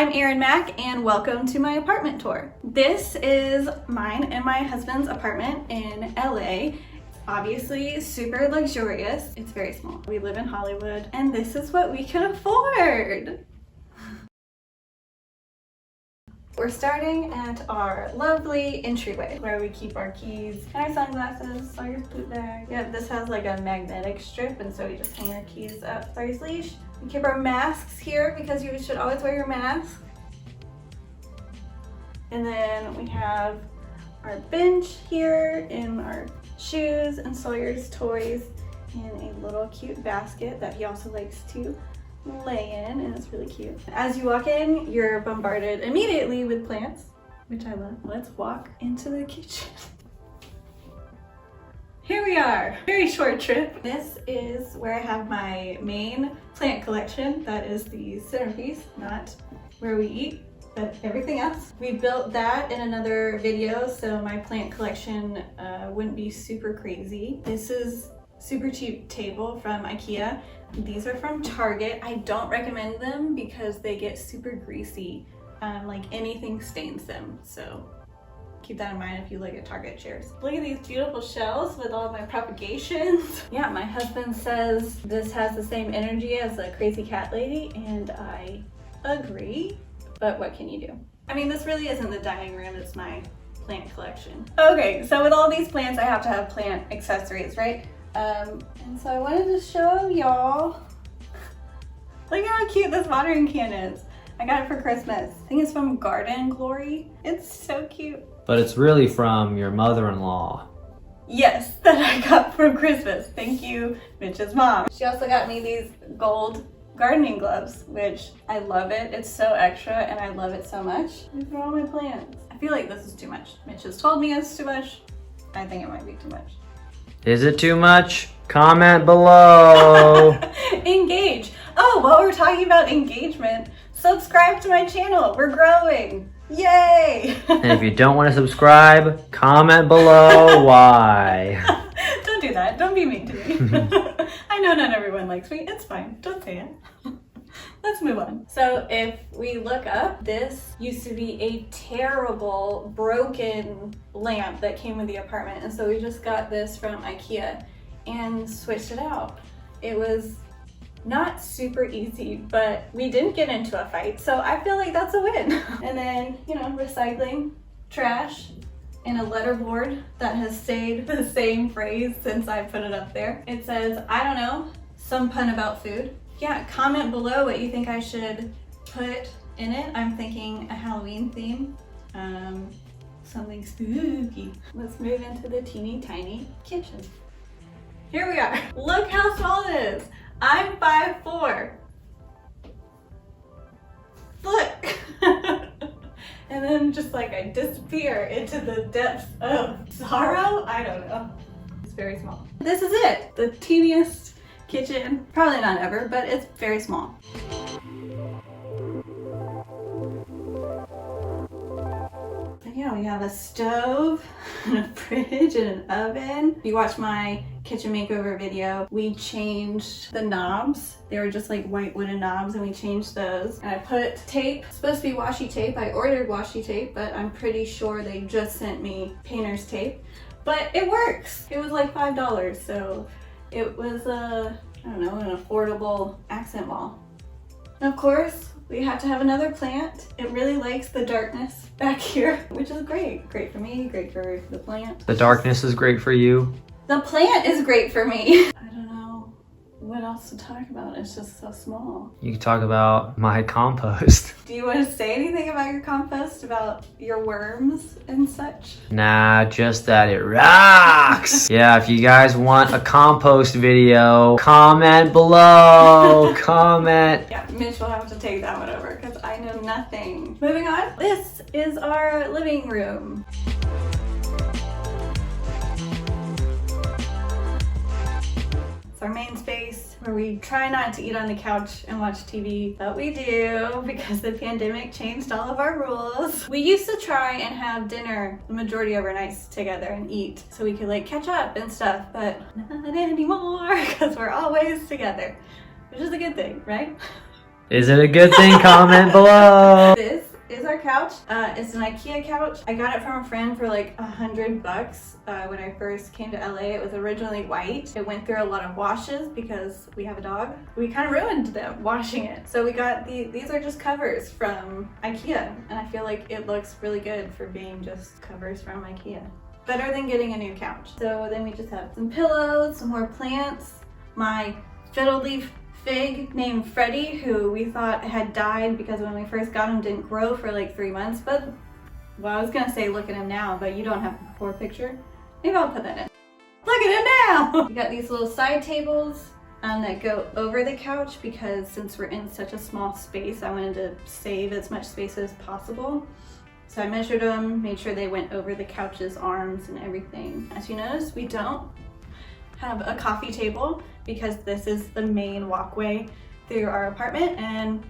I'm Erin Mack and welcome to my apartment tour. This is mine and my husband's apartment in LA. Obviously super luxurious. It's very small. We live in Hollywood and this is what we can afford. We're starting at our lovely entryway where we keep our keys and our sunglasses, Sawyer's boot bag. Yeah, this has like a magnetic strip and so we just hang our keys up Sawyer's leash. We keep our masks here because you should always wear your mask. And then we have our bench here and our shoes and Sawyer's toys in a little cute basket that he also likes to lay in, and it's really cute. As you walk in, you're bombarded immediately with plants, which I love. Let's walk into the kitchen. Here we are, very short trip. This is where I have my main plant collection. That is the centerpiece, not where we eat, but everything else. We built that in another video, so my plant collection wouldn't be super crazy. This is super cheap table from IKEA. These are from Target. I don't recommend them because they get super greasy. Like anything stains them, so keep that in mind if you look at Target chairs. Look at these beautiful shelves with all of my propagations. Yeah, my husband says this has the same energy as a crazy cat lady, and I agree, but what can you do? I mean, this really isn't the dining room, it's my plant collection. Okay, so with all these plants, I have to have plant accessories, right? And so I wanted to show y'all, look how cute this watering can is. I got it for Christmas. I think it's from Garden Glory. It's so cute. But it's really from your mother-in-law. Yes, that I got from Christmas. Thank you, Mitch's mom. She also got me these gold gardening gloves, which I love it. It's so extra and I love it so much. These are all my plants. I feel like this is too much. Mitch has told me it's too much. I think it might be too much. Is it too much? Comment below. Engage. Oh, while we're talking about engagement, subscribe to my channel. We're growing. Yay! And if you don't want to subscribe, comment below why. Don't do that. Don't be mean to me. I know not everyone likes me. It's fine. Don't say it. Let's move on. So if we look up, this used to be a terrible broken lamp that came with the apartment. And so we just got this from IKEA and switched it out. It was not super easy, but we didn't get into a fight. So I feel like that's a win. And then, you know, recycling, trash, and a letterboard that has stayed the same phrase since I put it up there. It says, I don't know, some pun about food. Yeah, comment below what you think I should put in it. I'm thinking a Halloween theme, something spooky. Let's move into the teeny tiny kitchen. Here we are. Look how small it is. I'm 5'4". Look. And then just like I disappear into the depths of sorrow. I don't know. It's very small. This is it. The teeniest kitchen, probably not ever, but it's very small. And yeah, we have a stove and a fridge and an oven. If you watch my kitchen makeover video, we changed the knobs. They were just like white wooden knobs and we changed those. And I put tape, it's supposed to be washi tape. I ordered washi tape, but I'm pretty sure they just sent me painter's tape. But it works. It was like $5, so it was I don't know, an affordable accent wall. And of course, we have to have another plant. It really likes the darkness back here, which is great. Great for me, great for the plant. The darkness is great for you. The plant is great for me. I don't know what else to talk about. It's just so small. You can talk about my compost. Do you want to say anything about your compost, about your worms and such? Nah, just that it rocks. Yeah, if you guys want a compost video, comment below. Comment. Yeah, Mitch will have to take that one over because I know nothing. Moving on. This is our living room. It's our main space where we try not to eat on the couch and watch TV, but we do because the pandemic changed all of our rules. We used to try and have dinner the majority of our nights together and eat so we could like catch up and stuff, but not anymore because we're always together, which is a good thing, right? Is it a good thing? Comment below. This is our couch. It's an IKEA couch. I got it from a friend for like $100 when I first came to LA. It was originally white. It went through a lot of washes because we have a dog. We kind of ruined them washing it. So we got these are just covers from IKEA, and I feel like it looks really good for being just covers from IKEA. Better than getting a new couch. So then we just have some pillows, some more plants, my fiddle leaf fig named Freddie, who we thought had died because when we first got him didn't grow for like 3 months, but well, I was gonna say look at him now, but you don't have a before picture. Maybe I'll put that in. Look at him now! We got these little side tables that go over the couch because since we're in such a small space, I wanted to save as much space as possible. So I measured them, made sure they went over the couch's arms and everything. As you notice, we don't have a coffee table because this is the main walkway through our apartment, and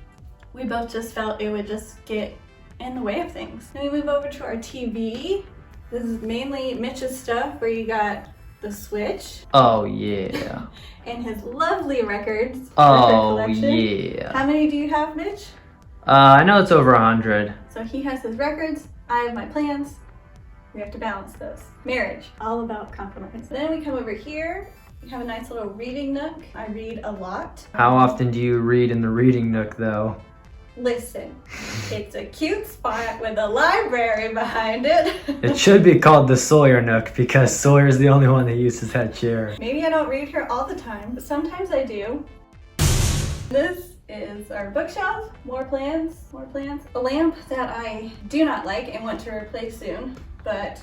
we both just felt it would just get in the way of things. Then we move over to our TV. This is mainly Mitch's stuff where you got the Switch. Oh yeah. And his lovely records. Oh collection. yeah. How many do you have, Mitch? I know it's over 100. So he has his records, I have my plans. We have to balance those. Marriage, all about compromise. Then we come over here. We have a nice little reading nook. I read a lot. How often do you read in the reading nook though? Listen, it's a cute spot with a library behind it. It should be called the Sawyer Nook because Sawyer's the only one that uses that chair. Maybe I don't read here all the time, but sometimes I do. This is our bookshelf. More plants, more plants. A lamp that I do not like and want to replace soon, but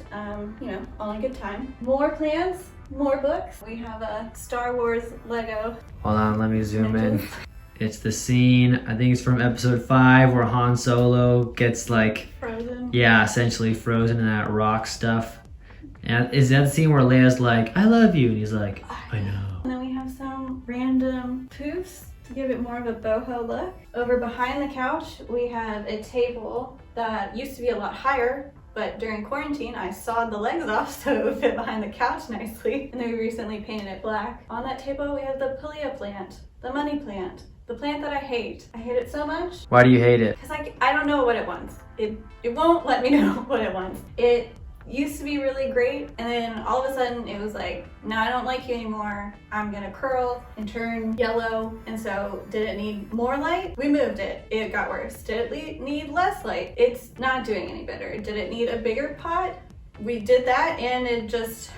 you know, all in good time. More plants, more books. We have a Star Wars Lego. Hold on, let me zoom in. It's the scene, I think it's from episode 5 where Han Solo gets like, Frozen. yeah, essentially frozen in that rock stuff. And is that the scene where Leia's like, I love you? And he's like, I know. And then we have some random poofs to give it more of a boho look. Over behind the couch, we have a table that used to be a lot higher, but during quarantine, I sawed the legs off so it would fit behind the couch nicely. And then we recently painted it black. On that table, we have the Pilea plant, the money plant, the plant that I hate. I hate it so much. Why do you hate it? Because I don't know what it wants. It won't let me know what it wants. It used to be really great, and then all of a sudden it was like, no, I don't like you anymore. I'm gonna curl and turn yellow. And so did it need more light? We moved it. It got worse. Did it need less light? It's not doing any better. Did it need a bigger pot? We did that and it just,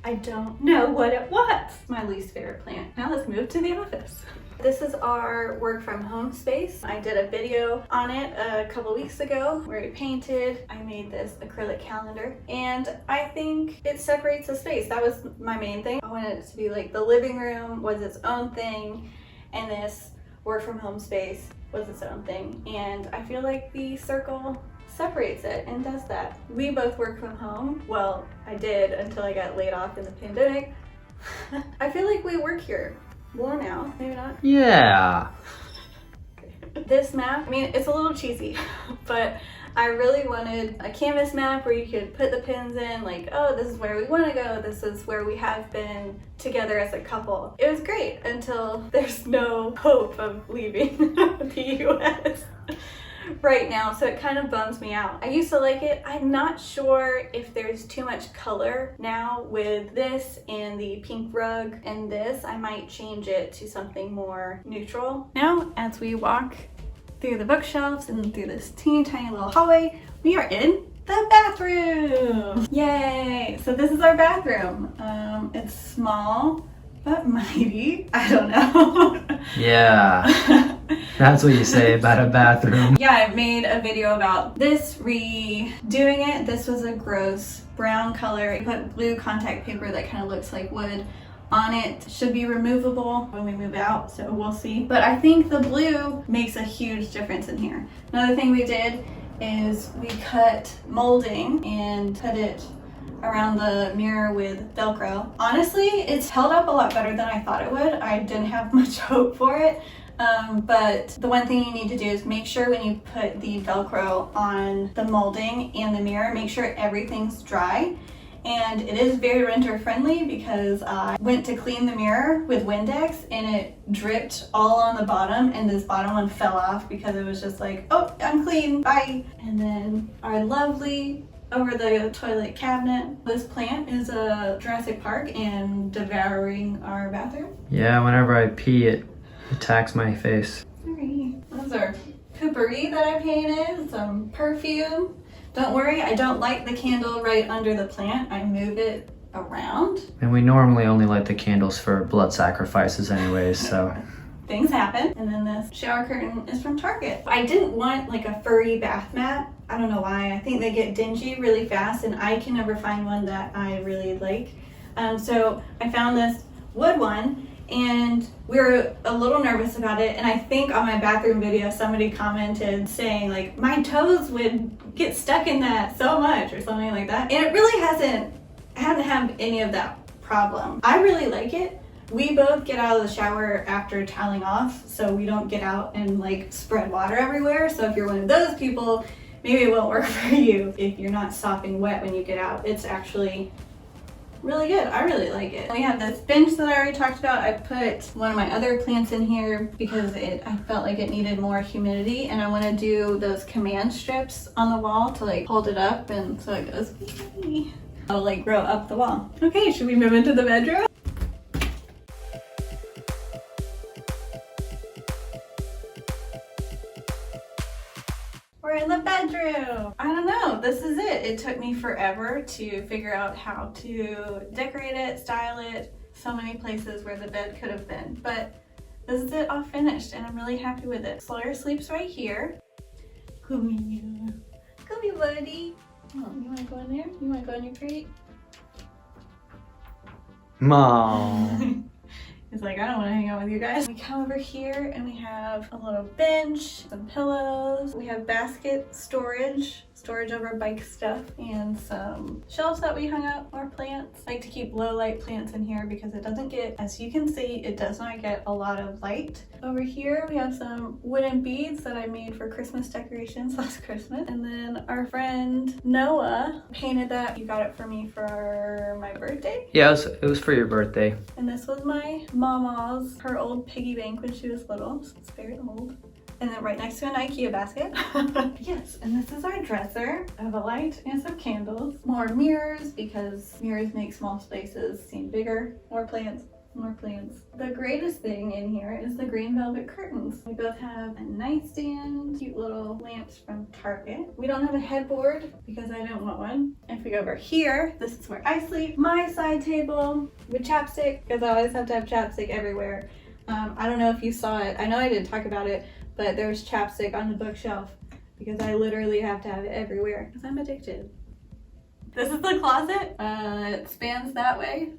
I don't know what it wants. My least favorite plant. Now let's move to the office. This is our work from home space. I did a video on it a couple weeks ago where we painted. I made this acrylic calendar and I think it separates the space. That was my main thing. I wanted it to be like the living room was its own thing and this work from home space was its own thing. And I feel like the circle separates it and does that. We both work from home. Well, I did until I got laid off in the pandemic. I feel like we work here more now, maybe not. Yeah. This map, I mean, it's a little cheesy, but I really wanted a canvas map where you could put the pins in, like, oh, this is where we want to go, this is where we have been together as a couple. It was great until there's no hope of leaving the US right now, so it kind of bums me out. I used to like it. I'm not sure if there's too much color now with this and the pink rug and this. I might change it to something more neutral. Now, as we walk through the bookshelves and through this teeny tiny little hallway, we are in the bathroom. Yay! So this is our bathroom. It's small but mighty. I don't know. Yeah. That's what you say about a bathroom. Yeah, I made a video about this, redoing it. This was a gross brown color. I put blue contact paper that kind of looks like wood on it. Should be removable when we move out, so we'll see. But I think the blue makes a huge difference in here. Another thing we did is we cut molding and put it around the mirror with Velcro. Honestly, it's held up a lot better than I thought it would. I didn't have much hope for it. But the one thing you need to do is make sure when you put the Velcro on the molding and the mirror, make sure everything's dry. And it is very renter friendly because I went to clean the mirror with Windex and it dripped all on the bottom, and this bottom one fell off because it was just like, oh, I'm clean, bye. And then our lovely over the toilet cabinet. This plant is a Jurassic Park and devouring our bathroom. Yeah, whenever I pee, it attacks my face. Sorry. Those are potpourri that I painted, some perfume. Don't worry, I don't light the candle right under the plant. I move it around. And we normally only light the candles for blood sacrifices anyways, so. Things happen. And then this shower curtain is from Target. I didn't want like a furry bath mat. I don't know why. I think they get dingy really fast and I can never find one that I really like. So I found this wood one and we were a little nervous about it, and I think on my bathroom video somebody commented saying like my toes would get stuck in that so much or something like that, and it really hasn't had any of that problem. I really like it. We both get out of the shower after toweling off, so we don't get out and like spread water everywhere. So if you're one of those people, maybe it won't work for you if you're not sopping wet when you get out. It's actually really good. I really like it. We have this bench that I already talked about. I put one of my other plants in here because I felt like it needed more humidity, and I want to do those command strips on the wall to like hold it up, and so it goes, it'll like grow up the wall. Okay, should we move into the bedroom? We're in the bedroom. I don't know, this is it. It took me forever to figure out how to decorate it, style it, so many places where the bed could have been. But this is it all finished and I'm really happy with it. Sawyer sleeps right here. Come here. Come here, buddy. Oh, you wanna go in there? You wanna go in your crate? Mom. He's like, I don't want to hang out with you guys. We come over here and we have a little bench, some pillows. We have basket storage over bike stuff, and some shelves that we hung up more plants. I like to keep low light plants in here because it doesn't get, as you can see, it does not get a lot of light. Over here we have some wooden beads that I made for Christmas decorations last Christmas. And then our friend Noah painted that. You got it for me for my birthday. Yeah, it was for your birthday. And this was my mama's, her old piggy bank when she was little, so it's very old. And then right next to an IKEA basket. Yes, and this is our dresser. I have a light and some candles. More mirrors because mirrors make small spaces seem bigger. More plants, more plants. The greatest thing in here is the green velvet curtains. We both have a nightstand, cute little lamps from Target. We don't have a headboard because I don't want one. If we go over here, this is where I sleep. My side table with chapstick, because I always have to have chapstick everywhere. I don't know if you saw it. I know I didn't talk about it, but there's chapstick on the bookshelf because I literally have to have it everywhere because I'm addicted. This is the closet. It spans that way.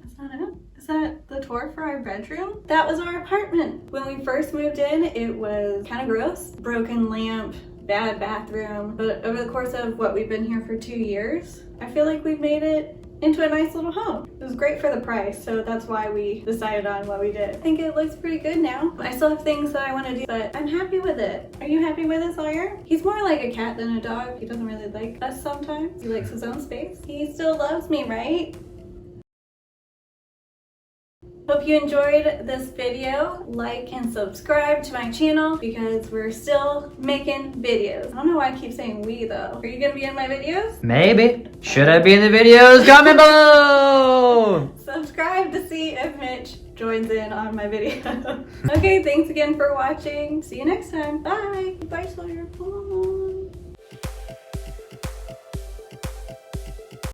Is that the tour for our bedroom? That was our apartment. When we first moved in, it was kind of gross. Broken lamp, bad bathroom. But over the course of what we've been here for 2 years, I feel like we've made it into a nice little home. It was great for the price, so that's why we decided on what we did. I think it looks pretty good now. I still have things that I want to do, but I'm happy with it. Are you happy with it, Sawyer? He's more like a cat than a dog. He doesn't really like us sometimes. He likes his own space. He still loves me, right? Hope you enjoyed this video. Like and subscribe to my channel because we're still making videos. I don't know why I keep saying we though. Are you gonna be in my videos? Maybe. Should I be in the videos? Comment below! Subscribe to see if Mitch joins in on my video. Okay, thanks again for watching. See you next time. Bye. Bye, Sawyer. Bye.